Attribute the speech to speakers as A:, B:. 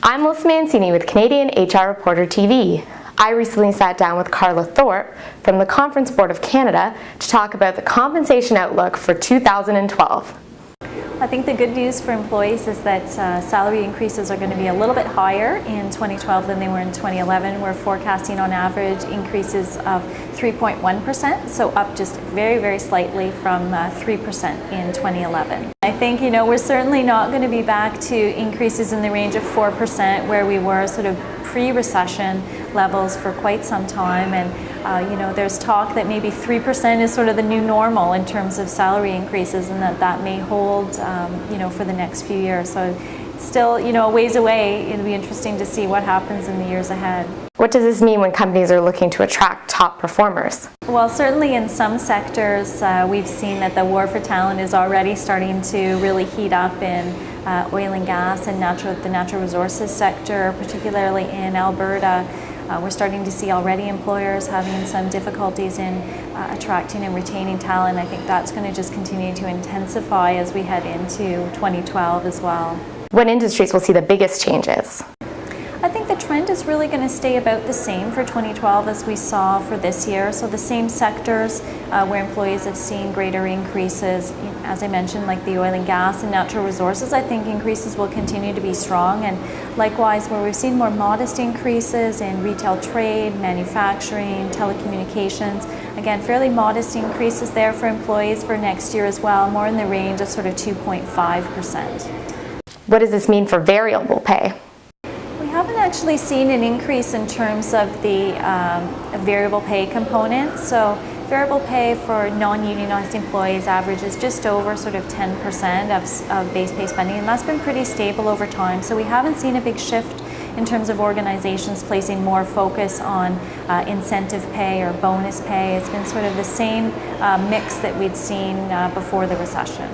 A: I'm Melissa Mancini with Canadian HR Reporter TV. I recently sat down with Karla Thorpe from the Conference Board of Canada to talk about the compensation outlook for 2012.
B: I think the good news for employees is that salary increases are going to be a little bit higher in 2012 than they were in 2011. We're forecasting on average increases of 3.1%, so up just very, very slightly from 3% in 2011. I think, we're certainly not going to be back to increases in the range of 4% where we were sort of pre-recession levels for quite some time, and there's talk that maybe 3% is sort of the new normal in terms of salary increases, and that may hold for the next few years. So it's still a ways away. It'll be interesting to see what happens in the years ahead.
A: What does this mean when companies are looking to attract top performers?
B: Well, certainly in some sectors we've seen that the war for talent is already starting to really heat up in oil and gas and the natural resources sector, particularly in Alberta. We're starting to see already employers having some difficulties in attracting and retaining talent. I think that's going to just continue to intensify as we head into 2012 as well.
A: What industries will see the biggest changes?
B: I think the trend is really going to stay about the same for 2012 as we saw for this year. So the same sectors where employees have seen greater increases, as I mentioned, like the oil and gas and natural resources, I think increases will continue to be strong. And likewise, where we've seen more modest increases in retail trade, manufacturing, telecommunications, again, fairly modest increases there for employees for next year as well, more in the range of sort of 2.5%.
A: What does this mean for variable pay?
B: We haven't actually seen an increase in terms of the variable pay component. So variable pay for non-unionized employees averages just over sort of 10% of base pay spending, and that's been pretty stable over time. So we haven't seen a big shift in terms of organizations placing more focus on incentive pay or bonus pay. It's been sort of the same mix that we'd seen before the recession.